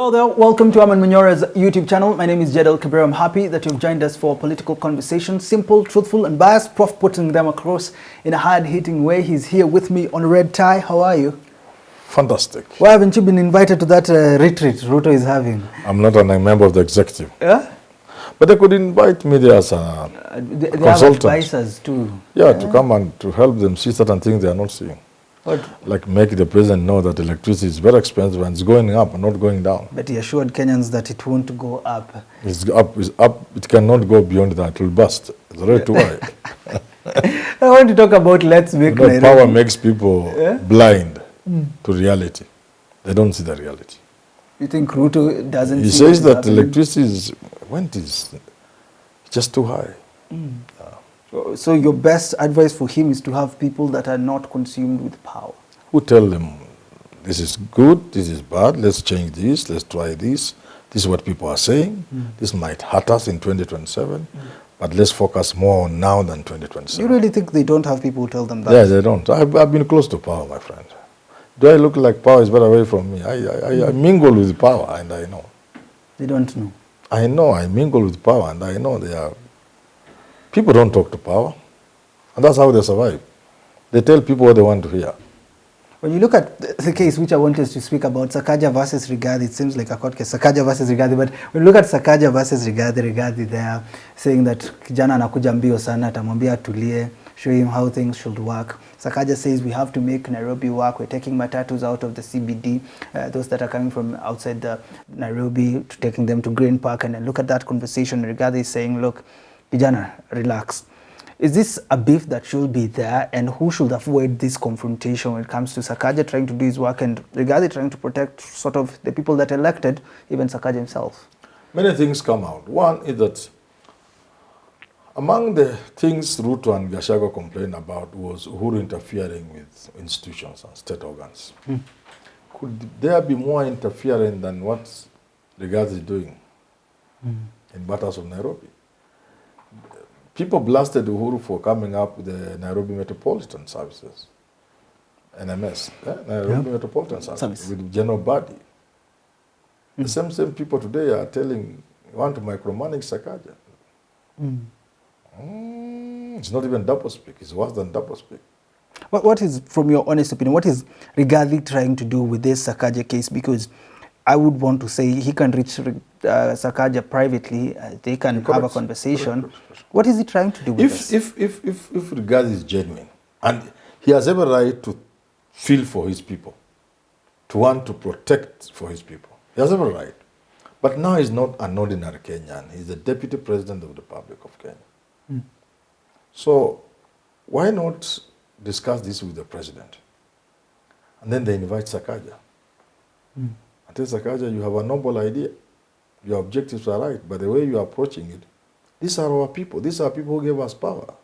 Hello there, welcome to Herman Manyora's YouTube channel. My name is Jedel Kabir. I'm happy that you've joined us for political conversation. Simple, truthful, and biased. Prof putting them across in a hard-hitting way. He's here with me on red tie. How are you? Fantastic. Why haven't you been invited to that retreat Ruto is having? I'm not a member of the executive. Yeah? But they could invite me there as a They have consultant. advisors too. Yeah, to come and to help them see certain things they are not seeing. What? Like make the president know that electricity is very expensive and it's going up and not going down. But he assured Kenyans that it won't go up. It's up. It cannot go beyond that. It will burst. It's already too high. I want to talk about let's make Nairobi. Power makes people blind to reality. They don't see the reality. You think Ruto doesn't He see says what's that happening? electricity is just too high. So your best advice for him is to have people that are not consumed with power. Who tell them, this is good, this is bad, let's change this, let's try this. This is what people are saying. This might hurt us in 2027, but let's focus more on now than 2027. You really think they don't have people who tell them that? Yeah, they don't. I've been close to power, my friend. Do I look like power is better away from me? I mingle with power and I know. They don't know. I know, I mingle with power and I know they are. People don't talk to power, and that's how they survive. They tell people what they want to hear. When you look at the case which I wanted to speak about, Sakaja versus Rigathi, it seems like a court case, Sakaja versus Rigathi, but when you look at Sakaja versus Rigathi, they are saying that kijana anakuja mbio sana, atamwambia atulie, show him how things should work. Sakaja says we have to make Nairobi work. We're taking matatus out of the CBD, those that are coming from outside the Nairobi, to taking them to Green Park. And then look at that conversation. Rigathi is saying, look, kijana, relax. Is this a beef that should be there, and who should avoid this confrontation when it comes to Sakaja trying to do his work and Rigathi trying to protect sort of the people that elected, even Sakaja himself? Many things come out. One is that among the things Ruto and Gachagua complained about was Uhuru interfering with institutions and state organs. Could there be more interfering than what Rigathi is doing in matters of Nairobi? People blasted Uhuru for coming up with the Nairobi Metropolitan Services, NMS, Nairobi Metropolitan Services, with general body. The same people today are telling, want to micromanage Sakaja. It's not even doublespeak, it's worse than doublespeak. What is, from your honest opinion, what is Rigathi trying to do with this Sakaja case? Because I would want to say he can reach Sakaja privately, they can have a conversation. Correct. What is he trying to do with this? If Rigathi is genuine, and he has every right to feel for his people, to want to protect for his people, he has every right. But now he's not an ordinary Kenyan, he's the Deputy President of the Republic of Kenya. So why not discuss this with the President? And then they invite Sakaja. I tell Sakaja, you have a noble idea. Your objectives are right, but the way you are approaching it, these are our people. These are people who gave us power.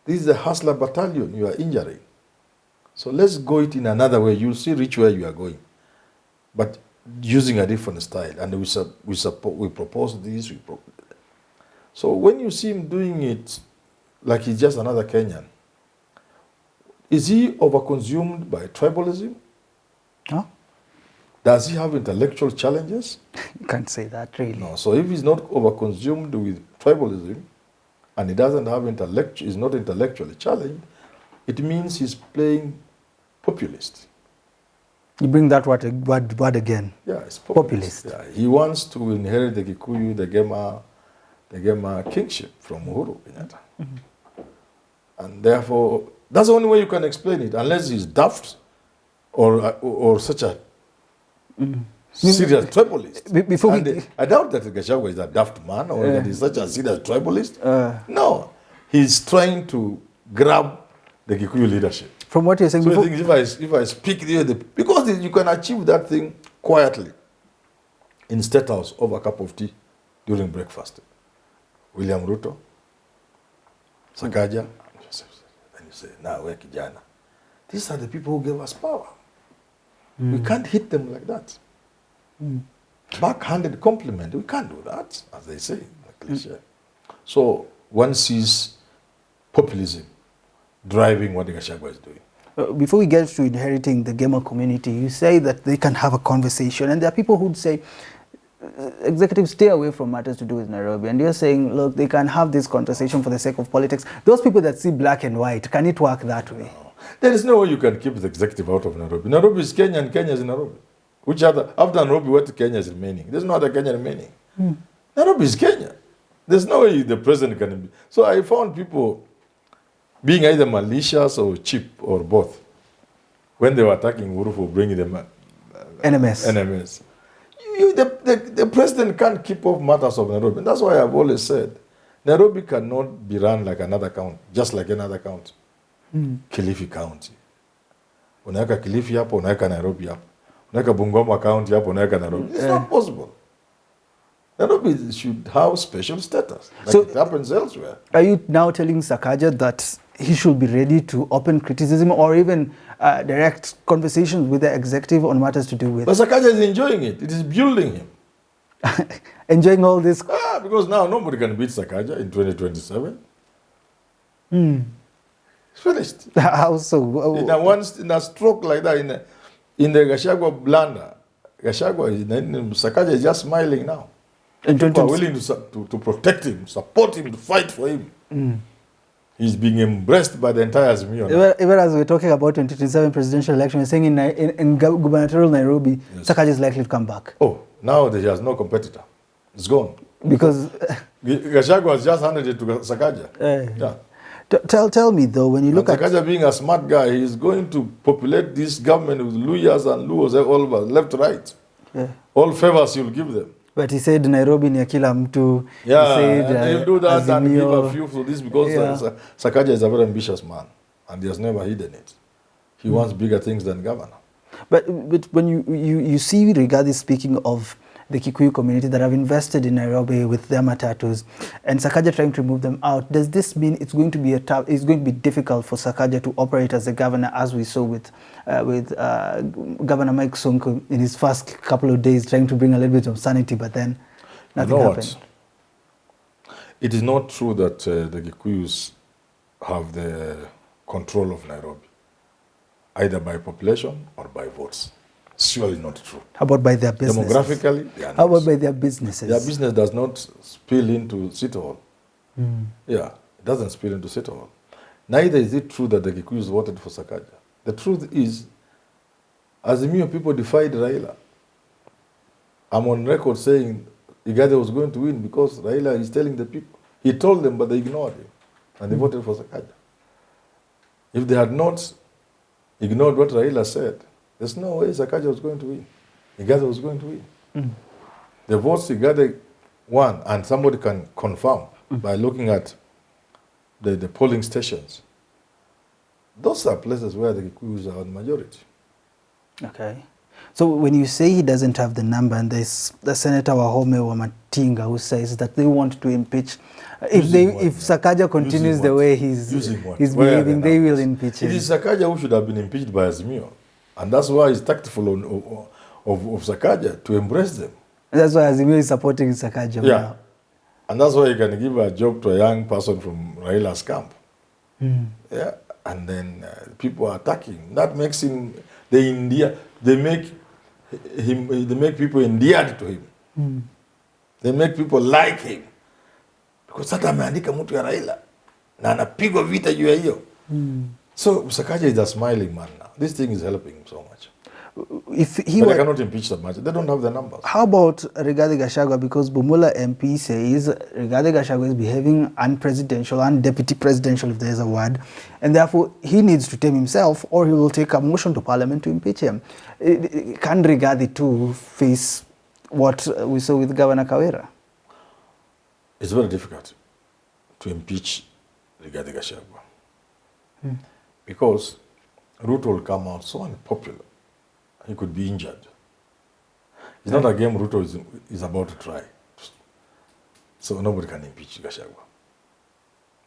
This is the hustler battalion you are injuring. So let's go it in another way. You'll see reach where you are going, but using a different style. And we propose this. So when you see him doing it like he's just another Kenyan, is he overconsumed by tribalism? Huh? Does he have intellectual challenges? You can't say that, really. No. So if he's not overconsumed with tribalism, and he doesn't have is not intellectually challenged, it means he's playing populist. You bring that word again. Yeah, it's populist. Yeah, he wants to inherit the Kikuyu, the Gema kingship from Uhuru Kenyatta. And therefore, that's the only way you can explain it, unless he's daft or such a serious tribalist. I doubt that Gachagua is a daft man or that he's such a serious tribalist. No, he's trying to grab the Kikuyu leadership. From what you're saying, so if I speak because you can achieve that thing quietly in State House over a cup of tea during breakfast. William Ruto, Sakaja, and you say, now we're kijana. These are the people who gave us power. We can't hit them like that. Backhanded compliment, we can't do that, as they say, the cliche. So one sees populism driving what Gachagua is doing. before we get to inheriting the gamer community, you say that they can have a conversation, and there are people who would say executives stay away from matters to do with Nairobi, and you're saying, look, they can have this conversation for the sake of politics. Those people that see black and white, can it work that way? No. There is no way you can keep the executive out of Nairobi. Nairobi is Kenya, and Kenya is Nairobi. Which other, after Nairobi, what Kenya is remaining? There's no other Kenya remaining. Nairobi is Kenya. There's no way the president can be. So I found people being either malicious or cheap or both when they were attacking Uhuru for bringing them NMS. The president can't keep up matters of Nairobi. And that's why I've always said Nairobi cannot be run like another county, just like another county. Kilifi County. Unaweka Kilifi hapo, unaweka Nairobi hapo. Unaweka Bungoma County hapo, unaweka Nairobi. It's not possible. Nairobi should have special status, like so it happens elsewhere. Are you now telling Sakaja that he should be ready to open criticism or even direct conversations with the executive on matters to do with... But Sakaja is enjoying it. It is building him. Enjoying all this... because now nobody can beat Sakaja in 2027. It's finished. How so? In a stroke like that, in the Gachagua blunder, Sakaja is just smiling now. People are willing to protect him, support him, to fight for him. He's being embraced by the entire Azimio. Even as we're talking about 2027 presidential election, we're saying in gubernatorial Nairobi, yes, Sakaja is likely to come back. Oh, now he has no competitor. It's gone. Because... Gachagua has just handed it to Sakaja. Yeah. Tell me though, when you look at Sakaja being a smart guy, he's going to populate this government with Luyas and Luos all over, left, right. Yeah. All favors you'll give them. But he said Nairobi ni ya kila mtu. Yeah, he said, and he'll do that Azimio, and give a few for this because Sakaja is a very ambitious man and he has never hidden it. He wants bigger things than governor. But when you see Rigathi speaking of the Kikuyu community that have invested in Nairobi with their matatus, and Sakaja trying to remove them out, does this mean it's going to be difficult for Sakaja to operate as a governor, as we saw with Governor Mike Sonko in his first couple of days, trying to bring a little bit of sanity, but then nothing happened? It is not true that the Kikuyus have the control of Nairobi, either by population or by votes. Surely not true. How about by their businesses? Demographically, they are not. How about by their businesses? Their business does not spill into City Hall. Yeah, it doesn't spill into City Hall. Neither is it true that the Kikuyus voted for Sakaja. The truth is, Azimio people defied Raila. I'm on record saying Rigathi was going to win because Raila is telling the people. He told them, but they ignored him. And they voted for Sakaja. If they had not ignored what Raila said, there's no way Sakaja was going to win. Rigathi was going to win. The votes Rigathi won, and somebody can confirm by looking at the polling stations. Those are places where the Kikuyus are in majority. Okay. So when you say he doesn't have the number, and there's the Senator Wahome Wamatinga who says that they want to impeach, if Sakaja continues the way he's behaving, they will impeach him. It is Sakaja who should have been impeached by Azimio. And that's why it's tactful of Sakaja to embrace them. And that's why Azimio is supporting Sakaja now. And that's why he can give a job to a young person from Raila's camp. Yeah. And then people are attacking. That makes him, they make people endeared to him. They make people like him. Because sasa ameandika mtu ya Raila na anapigwa vita juu ya hiyo. So Sakaja is a smiling man now. This thing is helping him so much. But they cannot impeach that much. They don't have the numbers. How about Rigathi Gachagua? Because Bumula MP says Rigathi Gachagua is behaving unpresidential, un-deputy presidential, if there is a word, and therefore he needs to tame himself or he will take a motion to parliament to impeach him. Can Rigathi too face what we saw with Governor Kawira? It's very difficult to impeach Rigathi Gachagua. Because Ruto will come out so unpopular. He could be injured. It's not a game Ruto is about to try. So nobody can impeach Gachagua.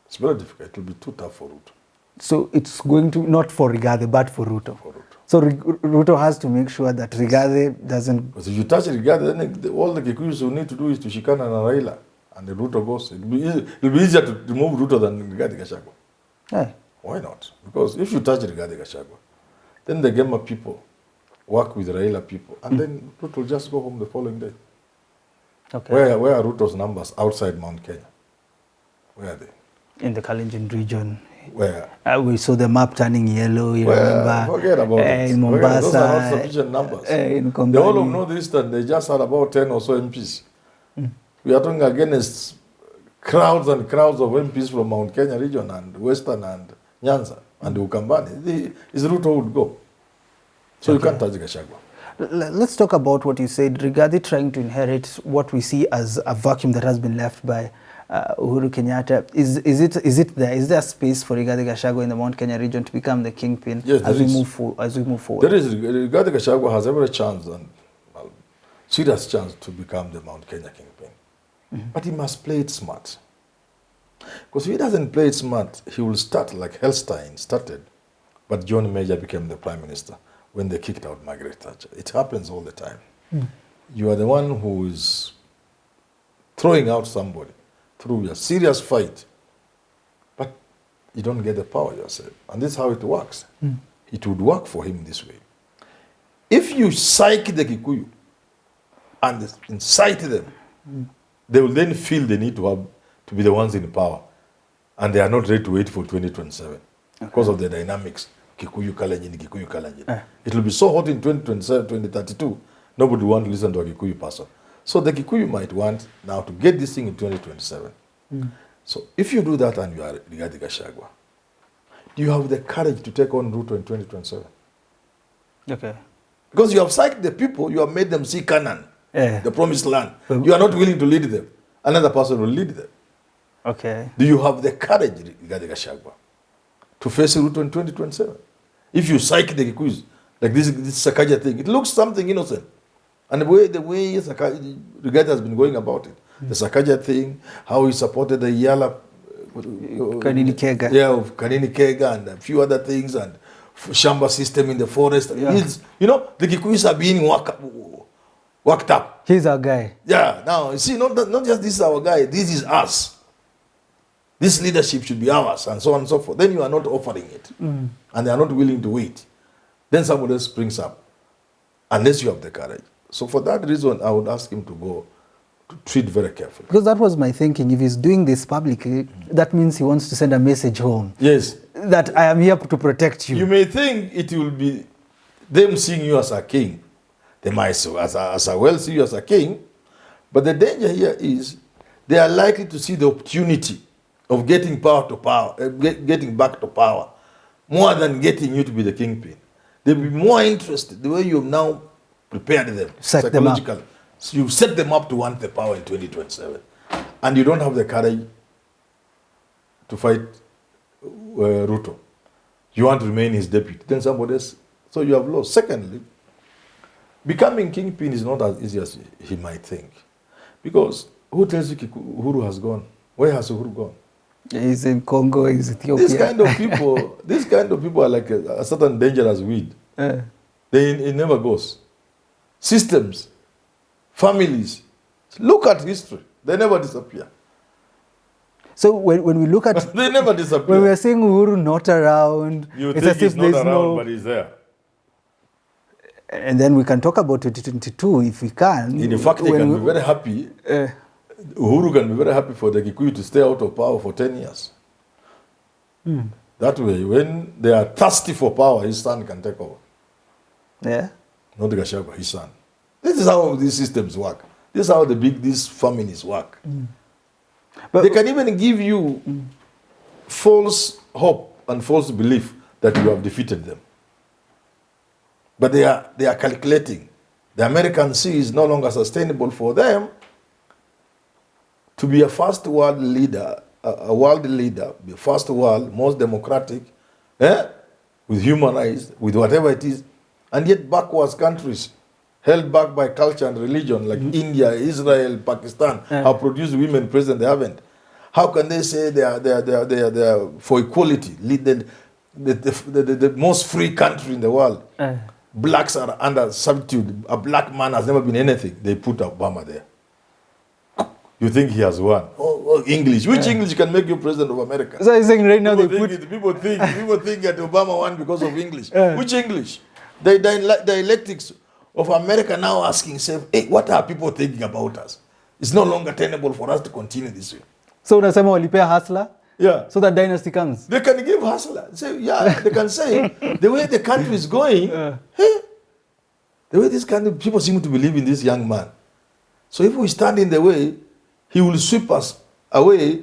It's very difficult. It will be too tough for Ruto. So it's going to, not for Rigathi, but for Ruto. For Ruto. So Ruto has to make sure that Rigathi doesn't... Because if you touch Rigathi, then all the Kikuyus will need to do is to Shikana and Raila. And the Ruto goes. It'll be easier to remove Ruto than Rigathi Gachagua. Yeah. Why not? Because if you touch Rigathi Gachagua, then the Gema people work with Raila people, and then Ruto will just go home the following day. Okay. Where are Ruto's numbers outside Mount Kenya? Where are they? In the Kalenjin region. Where? We saw the map turning yellow, you remember? Forget about it. In Mombasa. Those are not sufficient numbers. In The whole of Northeastern, they just had about 10 or so MPs. We are talking against crowds and crowds of MPs from Mount Kenya region and Western and Nyanza and Ukambani. Is Ruto would go. So you can't touch Gachagua. Let's talk about what you said, Rigathi trying to inherit what we see as a vacuum that has been left by Uhuru Kenyatta. Is it there? Is there space for Rigathi Gachagua in the Mount Kenya region to become the kingpin as we move forward? There is. Rigathi Gachagua has every chance and serious chance to become the Mount Kenya kingpin. But he must play it smart. Because if he doesn't play it smart, he will start like Hellstein started, but John Major became the prime minister when they kicked out Margaret Thatcher. It happens all the time. You are the one who is throwing out somebody through a serious fight, but you don't get the power yourself. And this is how it works. It would work for him this way. If you psych the Kikuyu and incite them, they will then feel the need to be the ones in power. And they are not ready to wait for 2027 because of the dynamics. Kikuyu Kalenjin. It will be so hot in 2027, 2032, nobody will want to listen to a Kikuyu person. So the Kikuyu might want now to get this thing in 2027. So if you do that and you are Rigathi Gachagua, do you have the courage to take on Ruto in 2027? Okay. Because you have psyched the people, you have made them see Canaan, the promised land. You are not willing to lead them. Another person will lead them. Okay. Do you have the courage, Rigathi Gachagua, to face Ruto in 2027? If you psych the Kikuyus, like this Sakaja thing, it looks something innocent. And the way Rigathi has been going about it, the Sakaja thing, how he supported the Yala Kanini Kega. Yeah, of Kanini Kega and a few other things, and Shamba system in the forest. You know, the Kikuyus are being worked up. He's our guy. Yeah, now, you see, not just this is our guy, this is us. This leadership should be ours, and so on and so forth. Then you are not offering it, and they are not willing to wait. Then somebody else springs up, unless you have the courage. So for that reason, I would ask him to go to treat very carefully. Because that was my thinking. If he's doing this publicly, that means he wants to send a message home. Yes. That I am here to protect you. You may think it will be them seeing you as a king. They might as well see you as a king. But the danger here is they are likely to see the opportunity of getting power to power, getting back to power, more than getting you to be the kingpin. They'll be more interested the way you have now prepared them psychologically. So you've set them up to want the power in 2027. And you don't have the courage to fight Ruto. You want to remain his deputy. Then somebody else. So you have lost. Secondly, becoming kingpin is not as easy as he might think. Because who tells you Uhuru has gone? Where has Uhuru gone? He's in Congo, he's Ethiopia. These kind of people are like a certain dangerous weed. It never goes. Systems, families, look at history. They never disappear. So when we look at... they never disappear. When we're seeing Uhuru not around... You think he's not around, but he's there. And then we can talk about 2022 if we can. In fact, they can be very happy. Uhuru can be very happy for the Kikuyu to stay out of power for 10 years. That way, when they are thirsty for power, his son can take over. Yeah. Not Gachagua, his son. This is how these systems work. This is how these families work. But they can even give you false hope and false belief that you have defeated them. But they are calculating. The American sea is no longer sustainable for them to be a first world leader, a world leader, be first world, most democratic, with human rights, with whatever it is, and yet backwards countries, held back by culture and religion, like India, Israel, Pakistan, have produced women president, they haven't. How can they say they are for equality, the most free country in the world? Blacks are under servitude. A black man has never been anything. They put Obama there. You think he has won? English. Which English can make you president of America? So you're saying right now People think that Obama won because of English. Which English? The dialectics of America now asking self, hey, what are people thinking about us? It's no longer tenable for us to continue this way. So unasema walipea hustler? Yeah. So that dynasty comes. They can give hustler. Say, yeah, they can say the way the country is going, hey, the way this country, people seem to believe in this young man. So if we stand in the way, he will sweep us away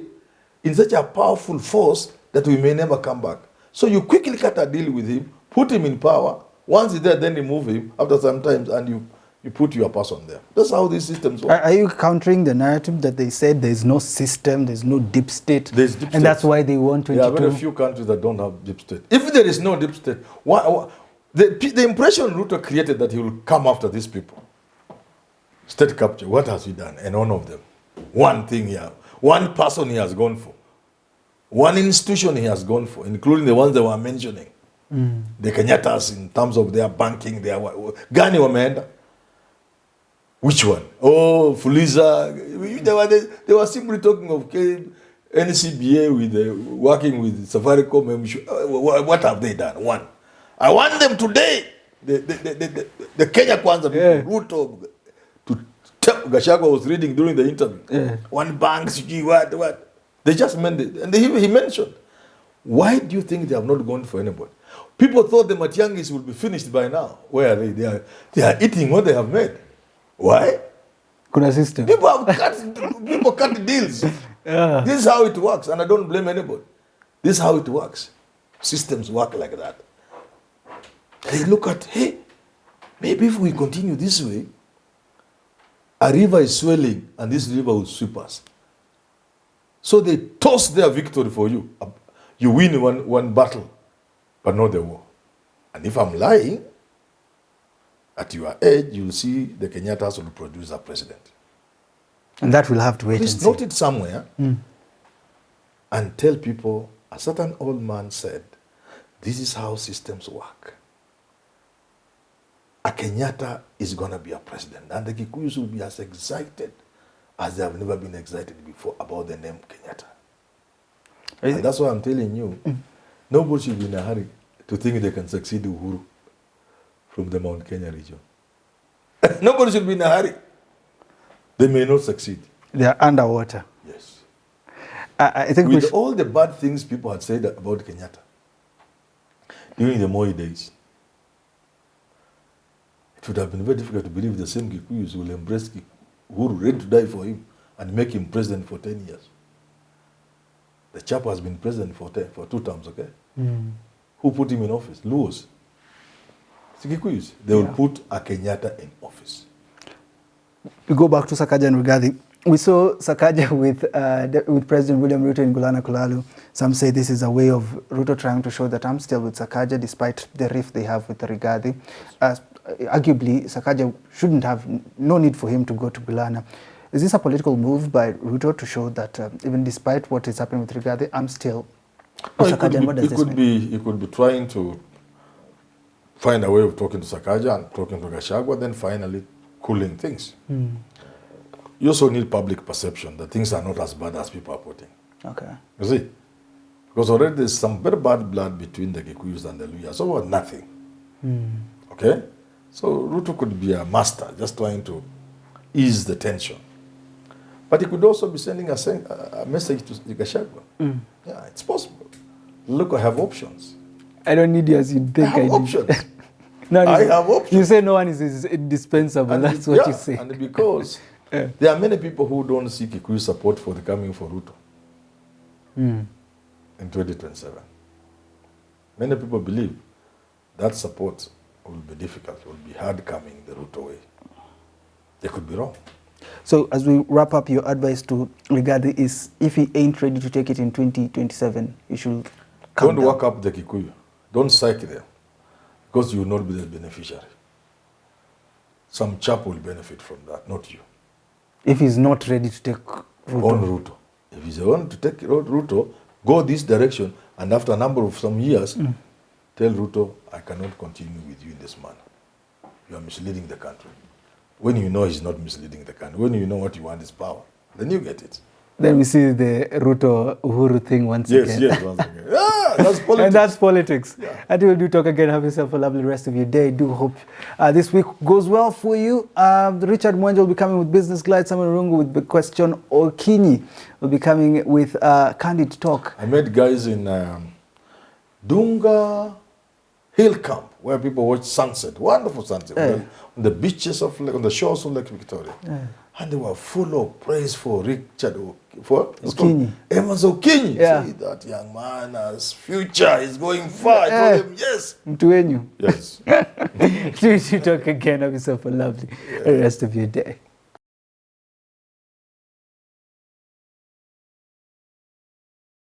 in such a powerful force that we may never come back. So you quickly cut a deal with him, put him in power. Once he's there, then remove him after some time, and you put your person there. That's how these systems work. Are you countering the narrative that they said there's no system, there's no deep state, There's deep and state. that's why they want 22? There are very few countries that don't have deep state. If there is no deep state, the impression Ruto created that he will come after these people. State capture, what has he done? And none of them. One thing here, one person he has gone for. One institution he has gone for, including the ones they were mentioning. The Kenyatas in terms of their banking, their Gani wameenda. Which one? Oh, Fuliza. They were simply talking of NCBA working with Safaricom. What have they done? One. I want them today. The Kenya Kwanza people, Ruto. Gachagua was reading during the interview. One bank, what? They just meant it. And he mentioned, why do you think they have not gone for anybody? People thought the Matiangis will be finished by now. Where are they? They are eating what they have made. Why? Kuna system. People cut deals. This is how it works, and I don't blame anybody. This is how it works. Systems work like that. They look at, hey, maybe if we continue this way, a river is swelling, and this river will sweep us. So they toss their victory for you. You win one battle, but not the war. And if I'm lying, at your age, you'll see the Kenyatas will produce a president. And that will have to wait and see. Please note it somewhere and tell people, a certain old man said, this is how systems work. A Kenyatta is going to be a president, and the Kikuyus will be as excited as they have never been excited before about the name Kenyatta. And that's why I'm telling you, nobody should be in a hurry to think they can succeed Uhuru from the Mount Kenya region. Nobody should be in a hurry. They may not succeed. They are underwater. Yes. I think with all the bad things people had said about Kenyatta during the Moi days, it would have been very difficult to believe the same Kikuyus will embrace Uhuru, ready to die for him, and make him president for 10 years. The chap has been president for 2 terms, okay? Who put him in office? Luos. Kikuyus. They will put a Kenyatta in office. We go back to Sakaja and Rigathi. We saw Sakaja with President William Ruto in Gulana Kulalu. Some say this is a way of Ruto trying to show that I'm still with Sakaja despite the rift they have with the Rigathi. Arguably, Sakaja shouldn't have, no need for him to go to Gulana. Is this a political move by Ruto to show that even despite what is happening with Rigathi, I'm still with Sakaja? And what does this mean? He could be trying to find a way of talking to Sakaja and talking to Gachagua, then finally cooling things. You also need public perception that things are not as bad as people are putting. Okay. You see? Because already there's some very bad blood between the Kikuyus and the Luyas over nothing. Okay? So Ruto could be a master, just trying to ease the tension. But he could also be sending a message to Gachagua. Yeah, it's possible. Look, I have options. I don't need you as you think I have options. I have options. You say no one is indispensable. And that's what you say. And because there are many people who don't see Kikuyu support for the coming for Ruto in 2027. Many people believe that support will be difficult, will be hard coming the Ruto way. They could be wrong. So as we wrap up, your advice to Rigathi is if he ain't ready to take it in 2027, he should come Don't work up the Kikuyu. Don't psych them. Because you will not be the beneficiary. Some chap will benefit from that, not you. If he's not ready to take Ruto. On Ruto. If he's on to take Ruto, go this direction, and after a number of some years, tell Ruto, I cannot continue with you in this manner. You are misleading the country. When you know he's not misleading the country, when you know what you want is power, then you get it. Then we see the Ruto Uhuru thing once again. Yes, once again. That's politics. And that's politics. Yeah. Until we do talk again, have yourself a lovely rest of your day. Do hope this week goes well for you. Richard Mwenje will be coming with Business Glide. Samuel Rungu with the Question Okinyi will be coming with Candid Talk. I met guys in Dunga Hill Camp where people watch sunset, wonderful sunset, on the beaches of on the shores of Lake Victoria. And they were full of praise for Richard Okinyi. Evans Okinyi. Yeah. See, that young man has future, he's going far. I told him, yes. Mtu wenyu. Yes. Till we talk again, have yourself a lovely rest of your day.